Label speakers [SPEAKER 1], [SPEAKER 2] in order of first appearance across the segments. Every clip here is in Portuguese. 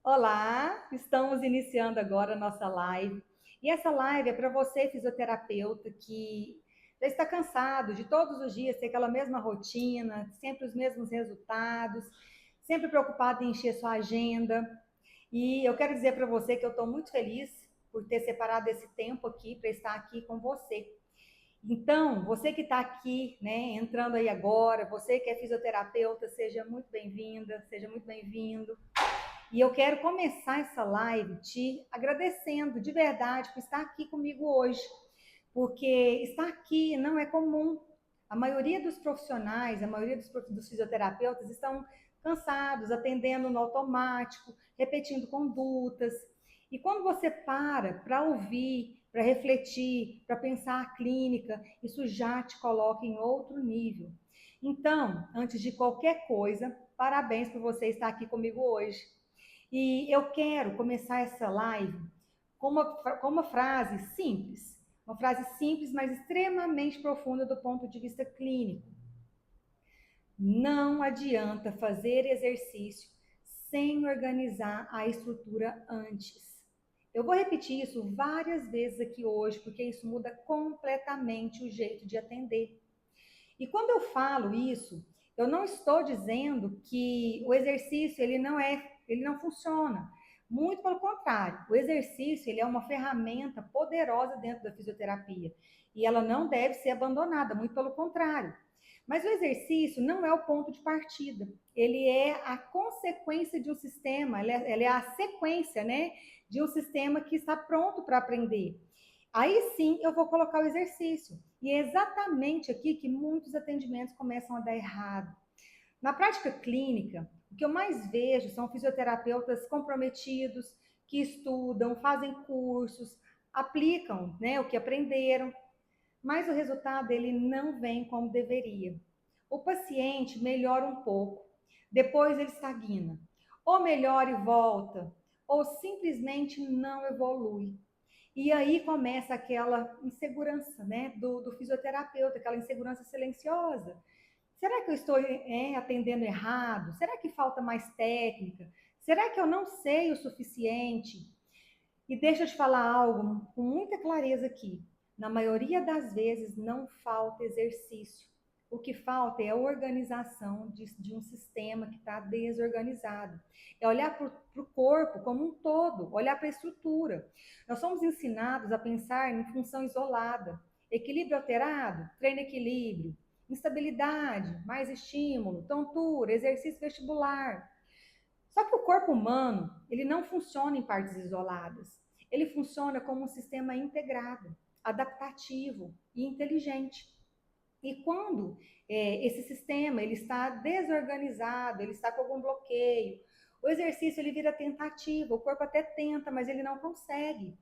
[SPEAKER 1] Olá, estamos iniciando agora a nossa live. E essa live é para você, fisioterapeuta, que já está cansado de todos os dias ter aquela mesma rotina, sempre os mesmos resultados, sempre preocupado em encher sua agenda. E eu quero dizer para você que eu estou muito feliz por ter separado esse tempo aqui para estar aqui com você. Então, você que está aqui, né, entrando aí agora, você que é fisioterapeuta, seja muito bem-vinda, seja muito bem-vindo. E eu quero começar essa live te agradecendo de verdade por estar aqui comigo hoje, porque estar aqui não é comum. A maioria dos profissionais, a maioria dos fisioterapeutas estão cansados, atendendo no automático, repetindo condutas. E quando você para ouvir, para refletir, para pensar a clínica, isso já te coloca em outro nível. Então, antes de qualquer coisa, parabéns por você estar aqui comigo hoje. E eu quero começar essa live com uma frase simples, mas extremamente profunda do ponto de vista clínico. Não adianta fazer exercício sem organizar a estrutura antes. Eu vou repetir isso várias vezes aqui hoje, porque isso muda completamente o jeito de atender. E quando eu falo isso, eu não estou dizendo que o exercício ele não funciona. Muito pelo contrário, o exercício ele é uma ferramenta poderosa dentro da fisioterapia e ela não deve ser abandonada, muito pelo contrário. Mas o exercício não é o ponto de partida, ele é a consequência de um sistema, ela é a sequência, né, de um sistema que está pronto para aprender. Aí sim eu vou colocar o exercício. E é exatamente aqui que muitos atendimentos começam a dar errado. Na prática clínica, o que eu mais vejo são fisioterapeutas comprometidos, que estudam, fazem cursos, aplicam, né, o que aprenderam, mas o resultado ele não vem como deveria. O paciente melhora um pouco, depois ele estagna, ou melhora e volta, ou simplesmente não evolui. E aí começa aquela insegurança, né, do fisioterapeuta, aquela insegurança silenciosa. Será que eu estou atendendo errado? Será que falta mais técnica? Será que eu não sei o suficiente? E deixa eu te falar algo com muita clareza aqui. Na maioria das vezes não falta exercício. O que falta é a organização de um sistema que está desorganizado. É olhar para o corpo como um todo, olhar para a estrutura. Nós somos ensinados a pensar em função isolada. Equilíbrio alterado, treino equilíbrio. Instabilidade, mais estímulo, tontura, exercício vestibular. Só que o corpo humano, ele não funciona em partes isoladas. Ele funciona como um sistema integrado, adaptativo e inteligente. E quando esse sistema ele está desorganizado, ele está com algum bloqueio, o exercício ele vira tentativa, o corpo até tenta, mas ele não consegue.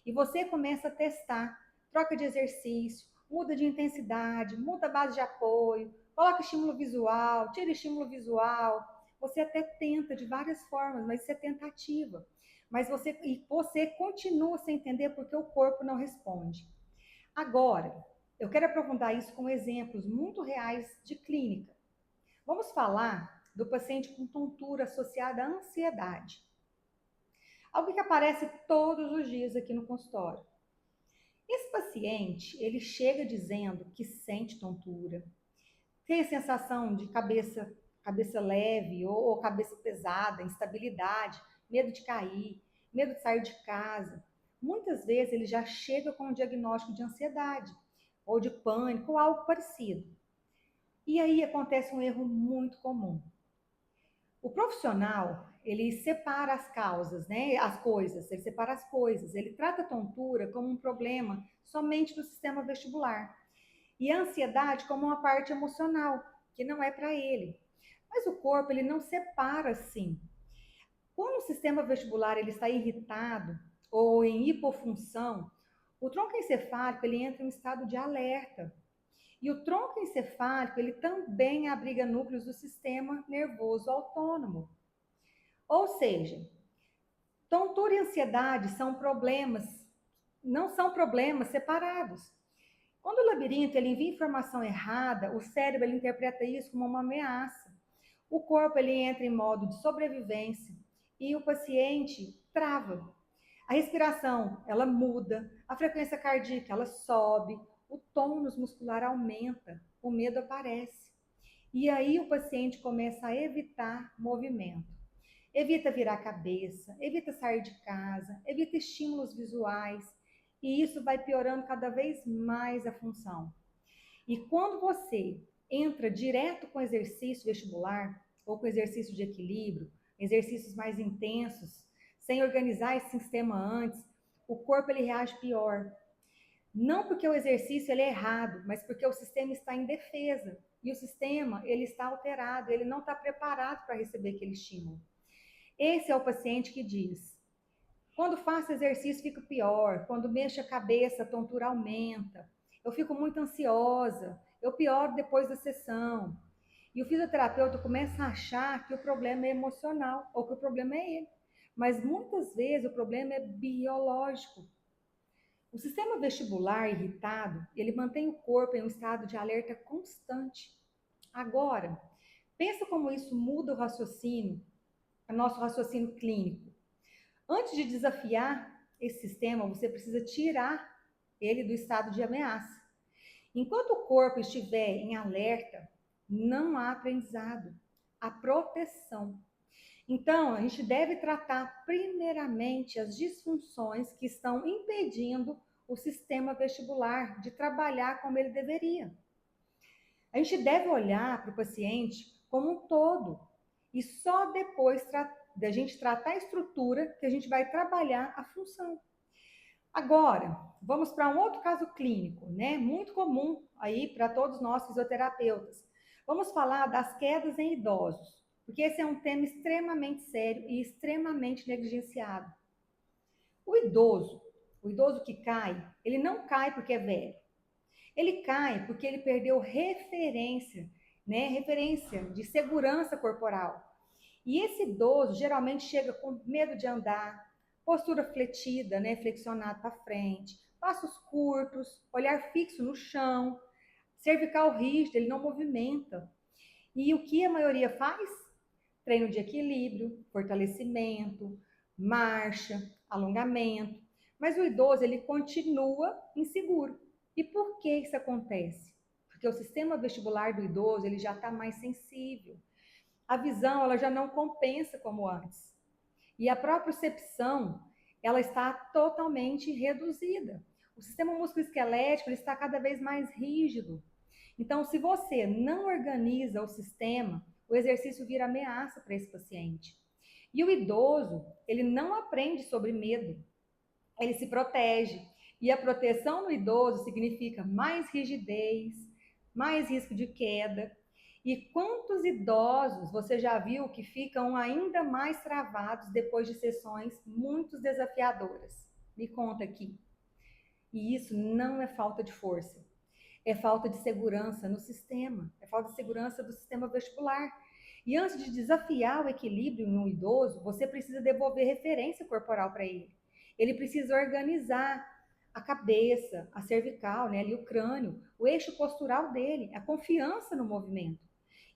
[SPEAKER 1] E você começa a testar, troca de exercício, muda de intensidade, muda a base de apoio, coloca estímulo visual, tira estímulo visual. Você até tenta de várias formas, mas isso é tentativa. Mas você continua sem entender porque o corpo não responde. Agora, eu quero aprofundar isso com exemplos muito reais de clínica. Vamos falar do paciente com tontura associada à ansiedade. Algo que aparece todos os dias aqui no consultório. Esse paciente, ele chega dizendo que sente tontura, tem a sensação de cabeça leve ou cabeça pesada, instabilidade, medo de cair, medo de sair de casa. Muitas vezes ele já chega com um diagnóstico de ansiedade ou de pânico ou algo parecido. E aí acontece um erro muito comum. O profissional, ele separa as causas, né? As coisas, ele separa as coisas. Ele trata a tontura como um problema somente do sistema vestibular. E a ansiedade como uma parte emocional, que não é para ele. Mas o corpo, ele não separa assim. Quando o sistema vestibular ele está irritado ou em hipofunção, o tronco encefálico ele entra em um estado de alerta. E o tronco encefálico ele também abriga núcleos do sistema nervoso autônomo. Ou seja, tontura e ansiedade são problemas, não são problemas separados. Quando o labirinto ele envia informação errada, o cérebro ele interpreta isso como uma ameaça. O corpo ele entra em modo de sobrevivência e o paciente trava. A respiração, ela muda, a frequência cardíaca, ela sobe, o tônus muscular aumenta, o medo aparece. E aí o paciente começa a evitar movimento. Evita virar a cabeça, evita sair de casa, evita estímulos visuais, e isso vai piorando cada vez mais a função. E quando você entra direto com exercício vestibular ou com exercício de equilíbrio, exercícios mais intensos, sem organizar esse sistema antes, o corpo ele reage pior. Não porque o exercício ele é errado, mas porque o sistema está em defesa. E o sistema ele está alterado, ele não está preparado para receber aquele estímulo. Esse é o paciente que diz: quando faço exercício fico pior, quando mexo a cabeça a tontura aumenta, eu fico muito ansiosa, eu pioro depois da sessão. E o fisioterapeuta começa a achar que o problema é emocional ou que o problema é ele. Mas muitas vezes o problema é biológico. O sistema vestibular irritado, ele mantém o corpo em um estado de alerta constante. Agora, pensa como isso muda o raciocínio, o nosso raciocínio clínico. Antes de desafiar esse sistema, você precisa tirar ele do estado de ameaça. Enquanto o corpo estiver em alerta, não há aprendizado, há proteção. Então, a gente deve tratar primeiramente as disfunções que estão impedindo o sistema vestibular de trabalhar como ele deveria. A gente deve olhar para o paciente como um todo e só depois da gente tratar a estrutura que a gente vai trabalhar a função. Agora, vamos para um outro caso clínico, né? Muito comum aí para todos nós fisioterapeutas. Vamos falar das quedas em idosos, porque esse é um tema extremamente sério e extremamente negligenciado. O idoso que cai, ele não cai porque é velho. Ele cai porque ele perdeu referência, né? Referência de segurança corporal. E esse idoso geralmente chega com medo de andar, postura fletida, né? Flexionado para frente, passos curtos, olhar fixo no chão, cervical rígido, ele não movimenta. E o que a maioria faz? Treino de equilíbrio, fortalecimento, marcha, alongamento. Mas o idoso, ele continua inseguro. E por que isso acontece? Porque o sistema vestibular do idoso, ele já está mais sensível. A visão, ela já não compensa como antes. E a propriocepção, ela está totalmente reduzida. O sistema musculoesquelético, ele está cada vez mais rígido. Então, se você não organiza o sistema, o exercício vira ameaça para esse paciente. E o idoso, ele não aprende sobre medo, ele se protege. E a proteção no idoso significa mais rigidez, mais risco de queda. E quantos idosos você já viu que ficam ainda mais travados depois de sessões muito desafiadoras? Me conta aqui. E isso não é falta de força, é falta de segurança no sistema, é falta de segurança do sistema vestibular. E antes de desafiar o equilíbrio em um idoso, você precisa devolver referência corporal para ele. Ele precisa organizar a cabeça, a cervical, né, ali o crânio, o eixo postural dele, a confiança no movimento.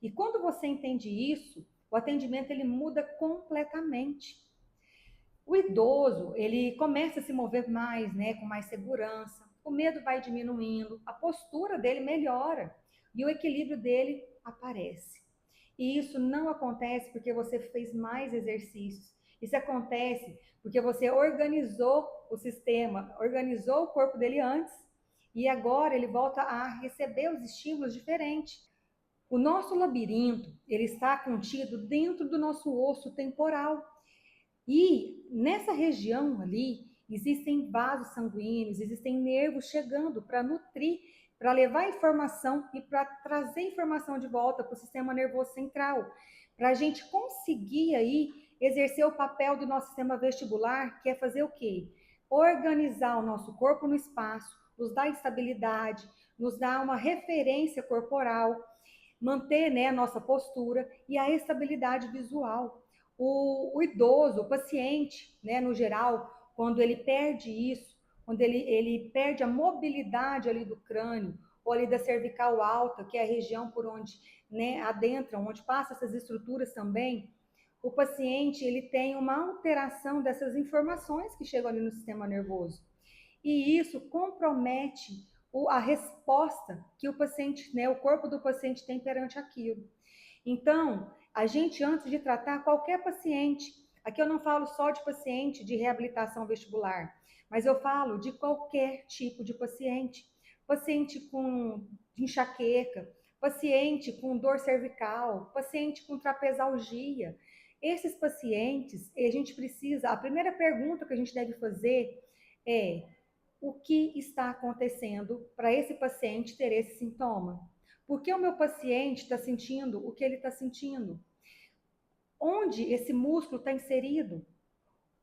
[SPEAKER 1] E quando você entende isso, o atendimento ele muda completamente. O idoso, ele começa a se mover mais, né, com mais segurança, o medo vai diminuindo, a postura dele melhora e o equilíbrio dele aparece. E isso não acontece porque você fez mais exercícios. Isso acontece porque você organizou o sistema, organizou o corpo dele antes e agora ele volta a receber os estímulos diferentes. O nosso labirinto, ele está contido dentro do nosso osso temporal. E nessa região ali existem vasos sanguíneos, existem nervos chegando para nutrir, para levar informação e para trazer informação de volta para o sistema nervoso central, para a gente conseguir aí exercer o papel do nosso sistema vestibular, que é fazer o quê? Organizar o nosso corpo no espaço, nos dar estabilidade, nos dar uma referência corporal, manter, né, a nossa postura e a estabilidade visual. O idoso, o paciente, né, no geral, quando ele perde isso, quando ele perde a mobilidade ali do crânio, ou ali da cervical alta, que é a região por onde, né, adentram, onde passam essas estruturas também, o paciente ele tem uma alteração dessas informações que chegam ali no sistema nervoso. E isso compromete a resposta que o paciente, né, o corpo do paciente tem perante aquilo. Então, a gente, antes de tratar qualquer paciente, aqui eu não falo só de paciente de reabilitação vestibular, mas eu falo de qualquer tipo de paciente. Paciente com enxaqueca, paciente com dor cervical, paciente com trapezalgia. Esses pacientes, a gente precisa, a primeira pergunta que a gente deve fazer é: o que está acontecendo para esse paciente ter esse sintoma? Por que o meu paciente está sentindo o que ele está sentindo? Onde esse músculo está inserido?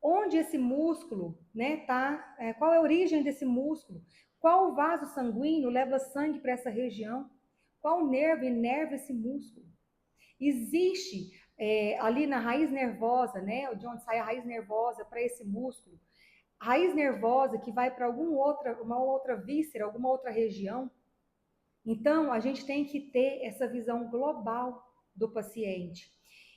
[SPEAKER 1] Onde esse músculo, né, tá? Qual é a origem desse músculo? Qual vaso sanguíneo leva sangue para essa região? Qual nervo inerva esse músculo? Existe ali na raiz nervosa, né, de onde sai a raiz nervosa para esse músculo, raiz nervosa que vai para uma outra víscera, alguma outra região. Então, a gente tem que ter essa visão global do paciente.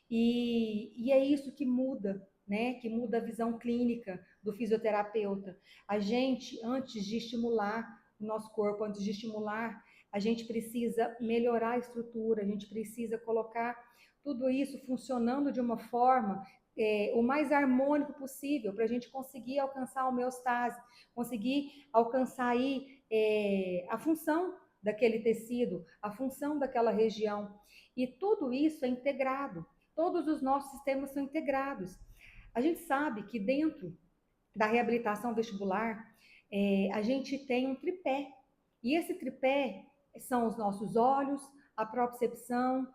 [SPEAKER 1] E é isso que muda, né? Que muda a visão clínica do fisioterapeuta. A gente, antes de estimular o nosso corpo, antes de estimular, a gente precisa melhorar a estrutura, a gente precisa colocar tudo isso funcionando de uma forma o mais harmônico possível para a gente conseguir alcançar a homeostase, conseguir alcançar aí a função daquele tecido, a função daquela região. E tudo isso é integrado. Todos os nossos sistemas são integrados. A gente sabe que dentro da reabilitação vestibular, a gente tem um tripé. E esse tripé são os nossos olhos, a propriocepção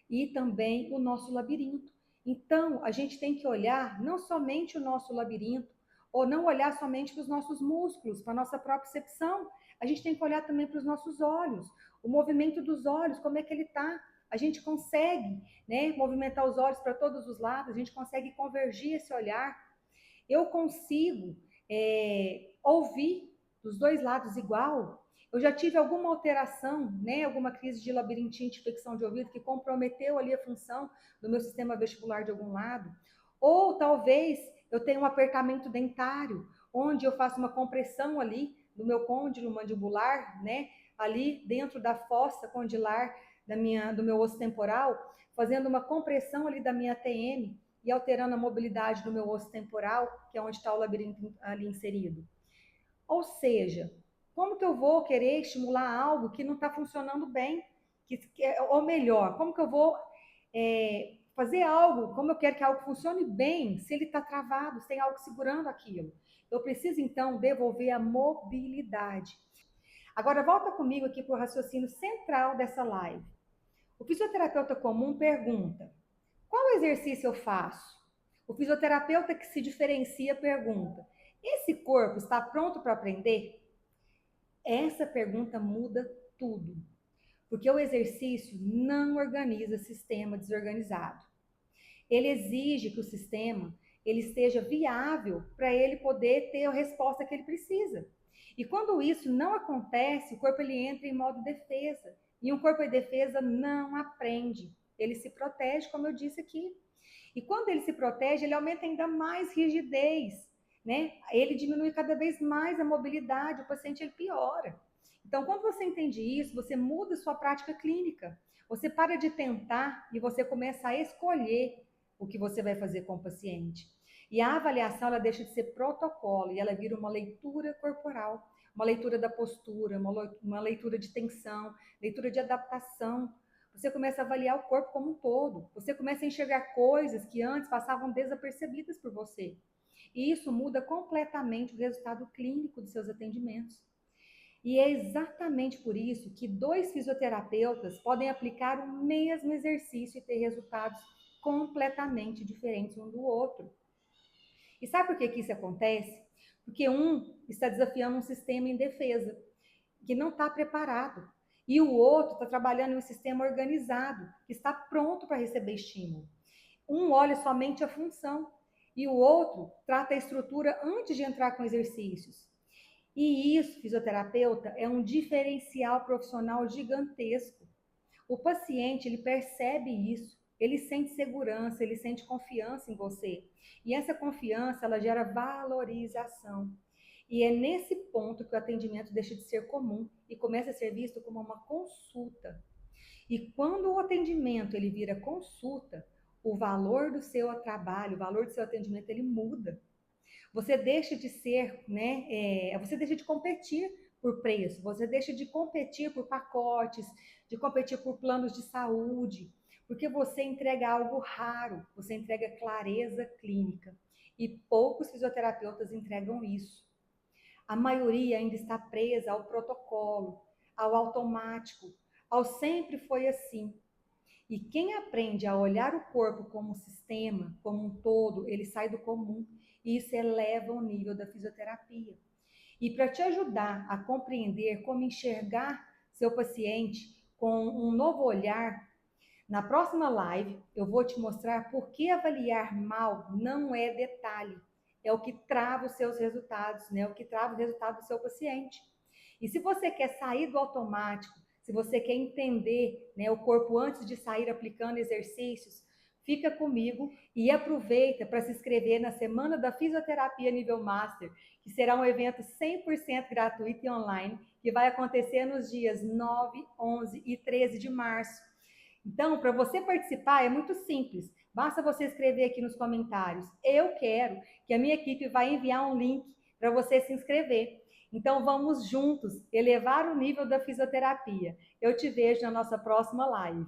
[SPEAKER 1] e também o nosso labirinto. Então, a gente tem que olhar não somente o nosso labirinto, ou não olhar somente para os nossos músculos, para a nossa propriocepção. A gente tem que olhar também para os nossos olhos, o movimento dos olhos, como é que ele está. A gente consegue, né, movimentar os olhos para todos os lados, a gente consegue convergir esse olhar. Eu consigo ouvir dos dois lados igual. Eu já tive alguma alteração, né, alguma crise de labirintite, infecção de ouvido que comprometeu ali a função do meu sistema vestibular de algum lado. Ou talvez eu tenha um apertamento dentário, onde eu faço uma compressão ali do meu côndilo mandibular, né, ali dentro da fossa condilar do meu osso temporal, fazendo uma compressão ali da minha ATM e alterando a mobilidade do meu osso temporal, que é onde está o labirinto ali inserido. Ou seja, como que eu vou querer estimular algo que não está funcionando bem? Ou melhor, como que eu vou fazer algo, como eu quero que algo funcione bem, se ele está travado, se tem algo segurando aquilo? Eu preciso, então, devolver a mobilidade. Agora, volta comigo aqui para o raciocínio central dessa live. O fisioterapeuta comum pergunta: qual exercício eu faço? O fisioterapeuta que se diferencia pergunta: esse corpo está pronto para aprender? Essa pergunta muda tudo, porque o exercício não organiza sistema desorganizado. Ele exige que o sistema ele esteja viável para ele poder ter a resposta que ele precisa. E quando isso não acontece, o corpo ele entra em modo defesa. E um corpo em defesa não aprende. Ele se protege, como eu disse aqui. E quando ele se protege, ele aumenta ainda mais rigidez, né? Ele diminui cada vez mais a mobilidade, o paciente ele piora. Então, quando você entende isso, você muda sua prática clínica. Você para de tentar e você começa a escolher o que você vai fazer com o paciente. E a avaliação ela deixa de ser protocolo e ela vira uma leitura corporal, uma leitura da postura, uma leitura de tensão, leitura de adaptação. Você começa a avaliar o corpo como um todo. Você começa a enxergar coisas que antes passavam desapercebidas por você. E isso muda completamente o resultado clínico dos seus atendimentos. E é exatamente por isso que dois fisioterapeutas podem aplicar o mesmo exercício e ter resultados completamente diferentes um do outro. E sabe por que isso acontece? Porque um está desafiando um sistema em defesa, que não está preparado. E o outro está trabalhando em um sistema organizado, que está pronto para receber estímulo. Um olha somente a função e o outro trata a estrutura antes de entrar com exercícios. E isso, fisioterapeuta, é um diferencial profissional gigantesco. O paciente, ele percebe isso, ele sente segurança, ele sente confiança em você. E essa confiança, ela gera valorização. E é nesse ponto que o atendimento deixa de ser comum e começa a ser visto como uma consulta. E quando o atendimento ele vira consulta, o valor do seu trabalho, o valor do seu atendimento, ele muda. Você deixa de ser, né? Você deixa de competir por preço, você deixa de competir por pacotes, de competir por planos de saúde, porque você entrega algo raro, você entrega clareza clínica. E poucos fisioterapeutas entregam isso. A maioria ainda está presa ao protocolo, ao automático, ao sempre foi assim. E quem aprende a olhar o corpo como um sistema, como um todo, ele sai do comum e isso eleva o nível da fisioterapia. E para te ajudar a compreender como enxergar seu paciente com um novo olhar, na próxima live eu vou te mostrar por que avaliar mal não é detalhe, é o que trava os seus resultados, né? O que trava o resultado do seu paciente. E se você quer sair do automático, se você quer entender, né, o corpo antes de sair aplicando exercícios, fica comigo e aproveita para se inscrever na Semana da Fisioterapia Nível Master, que será um evento 100% gratuito e online, que vai acontecer nos dias 9, 11 e 13 de março. Então, para você participar é muito simples. Basta você escrever aqui nos comentários: eu quero, que a minha equipe vai enviar um link para você se inscrever. Então, vamos juntos elevar o nível da fisioterapia. Eu te vejo na nossa próxima live.